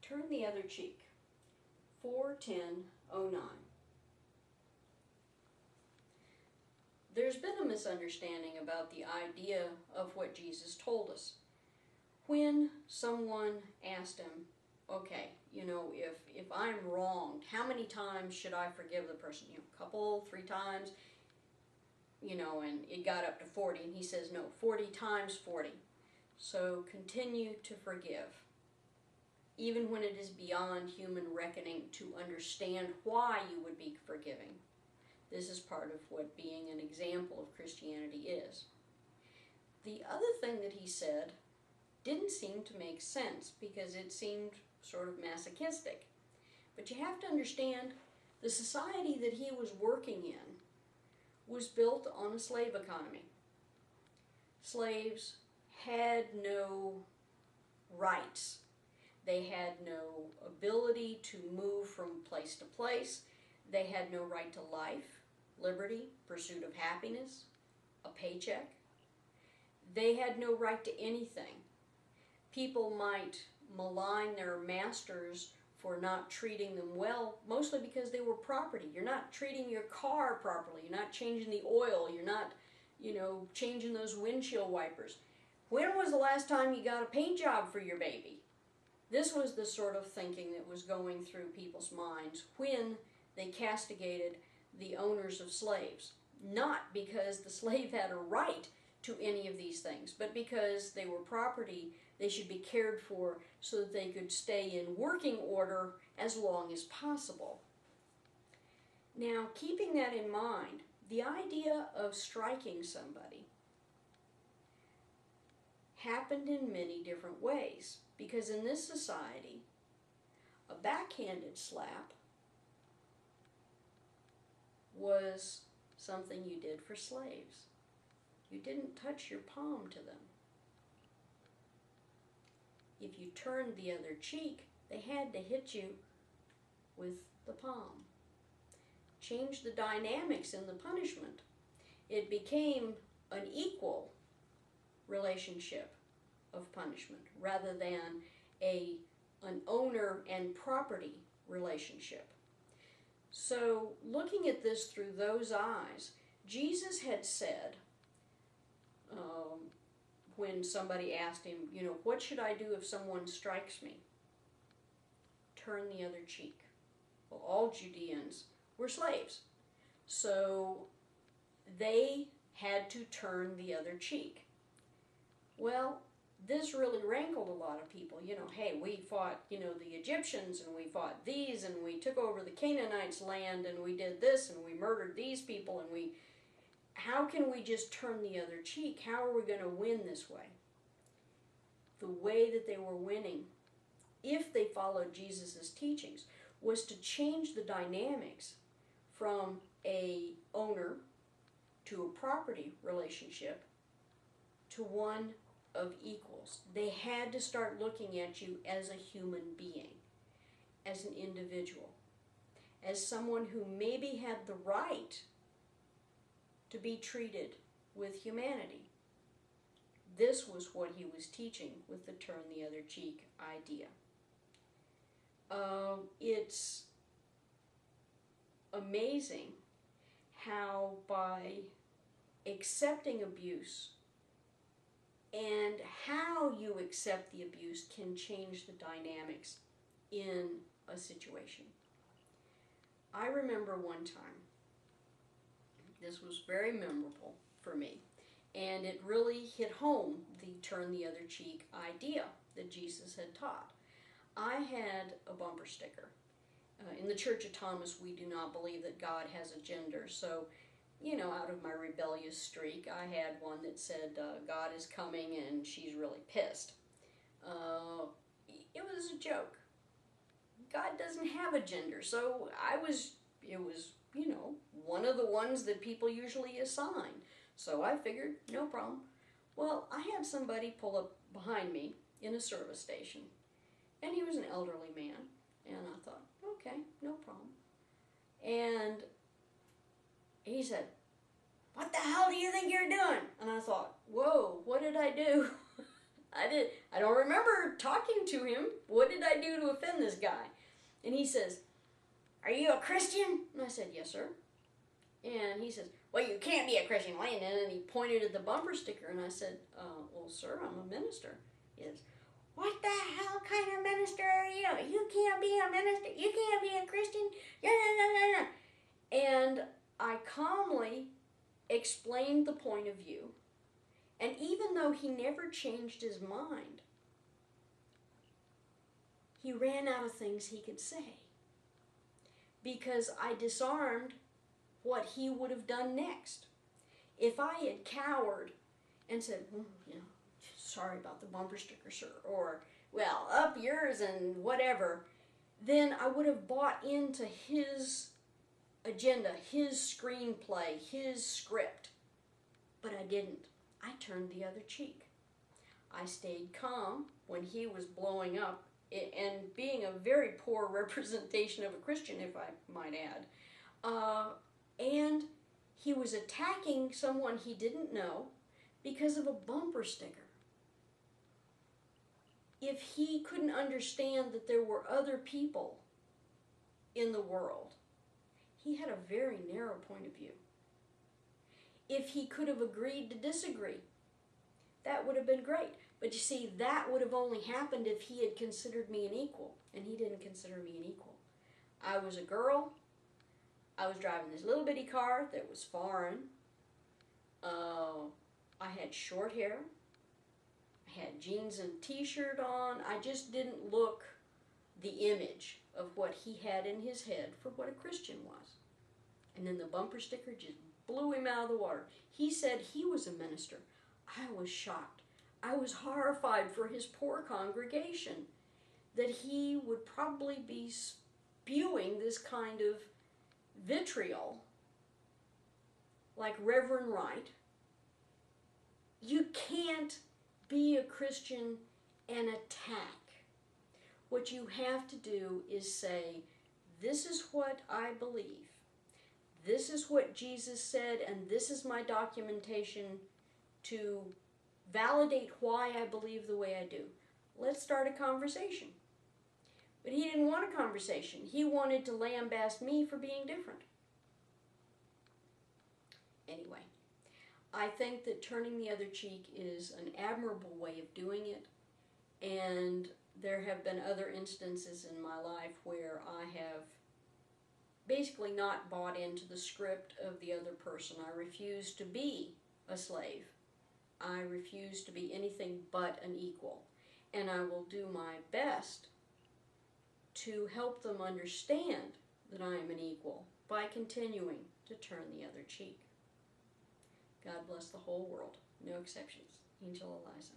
Turn the other cheek. 4:10:09. There's been a misunderstanding about the idea of what Jesus told us. When someone asked him, okay, if I'm wronged, how many times should I forgive the person? A couple, 3 times, and it got up to 40, and he says, no, 40 times 40. So continue to forgive, even when it is beyond human reckoning to understand why you would be forgiving. This is part of what being an example of Christianity is. The other thing that he said didn't seem to make sense because it seemed sort of masochistic. But you have to understand, the society that he was working in was built on a slave economy. Slaves had no rights. They had no ability to move from place to place. They had no right to life, liberty, pursuit of happiness, a paycheck. They had no right to anything. People might malign their masters for not treating them well, mostly because they were property. You're not treating your car properly. You're not changing the oil. You're not, changing those windshield wipers. When was the last time you got a paint job for your baby? This was the sort of thinking that was going through people's minds when they castigated the owners of slaves. Not because the slave had a right to any of these things, but because they were property, they should be cared for so that they could stay in working order as long as possible. Now, keeping that in mind, the idea of striking somebody happened in many different ways, because in this society, a backhanded slap was something you did for slaves. You didn't touch your palm to them. If you turned the other cheek, they had to hit you with the palm. Change the dynamics in the punishment. It became an equal relationship of punishment rather than an owner and property relationship. So, looking at this through those eyes, Jesus had said, when somebody asked him, what should I do if someone strikes me? Turn the other cheek. Well, all Judeans were slaves, so they had to turn the other cheek. Well, this really rankled a lot of people. Hey, we fought, the Egyptians, and we fought these, and we took over the Canaanites' land, and we did this, and we murdered these people, and how can we just turn the other cheek? How are we going to win this way? The way that they were winning, if they followed Jesus' teachings, was to change the dynamics from a owner to a property relationship to one of equals. They had to start looking at you as a human being, as an individual, as someone who maybe had the right to be treated with humanity. This was what he was teaching with the turn the other cheek idea. It's amazing how by accepting abuse and how you accept the abuse can change the dynamics in a situation. I remember one time, this was very memorable for me, and it really hit home the turn the other cheek idea that Jesus had taught. I had a bumper sticker. In the Church of Thomas, we do not believe that God has a gender, so out of my rebellious streak, I had one that said, God is coming and she's really pissed. It was a joke. God doesn't have a gender, so it was one of the ones that people usually assign. So I figured, no problem. Well, I had somebody pull up behind me in a service station, and he was an elderly man, and I thought, okay, no problem. And he said, "What the hell do you think you're doing?" And I thought, whoa, what did I do? I don't remember talking to him. What did I do to offend this guy? And he says, "Are you a Christian?" And I said, "Yes, sir." And he says, "Well, you can't be a Christian, Landon." And he pointed at the bumper sticker, and I said, "Well, sir, I'm a minister." He says, "What the hell kind of minister are you? You can't be a minister. You can't be a Christian." Yeah, yeah, yeah, yeah. And I calmly explained the point of view. And even though he never changed his mind, he ran out of things he could say. Because I disarmed what he would have done next. If I had cowered and said, "Sorry about the bumper sticker, sir," or, "Well, up yours and whatever," then I would have bought into his agenda, his screenplay, his script. But I didn't. I turned the other cheek. I stayed calm when he was blowing up and being a very poor representation of a Christian, if I might add. And he was attacking someone he didn't know because of a bumper sticker. If he couldn't understand that there were other people in the world, he had a very narrow point of view. If he could have agreed to disagree, that would have been great. But you see, that would have only happened if he had considered me an equal, and he didn't consider me an equal. I was a girl. I was driving this little bitty car that was foreign. I had short hair. I had jeans and t-shirt on. I just didn't look the image of what he had in his head for what a Christian was. And then the bumper sticker just blew him out of the water. He said he was a minister. I was shocked. I was horrified for his poor congregation that he would probably be spewing this kind of vitriol like Reverend Wright. You can't be a Christian and attack. What you have to do is say, "This is what I believe. This is what Jesus said, and this is my documentation to validate why I believe the way I do. Let's start a conversation." But he didn't want a conversation. He wanted to lambaste me for being different. Anyway, I think that turning the other cheek is an admirable way of doing it, and there have been other instances in my life where I have basically not bought into the script of the other person. I refuse to be a slave. I refuse to be anything but an equal. And I will do my best to help them understand that I am an equal by continuing to turn the other cheek. God bless the whole world. No exceptions. Angel Eliza.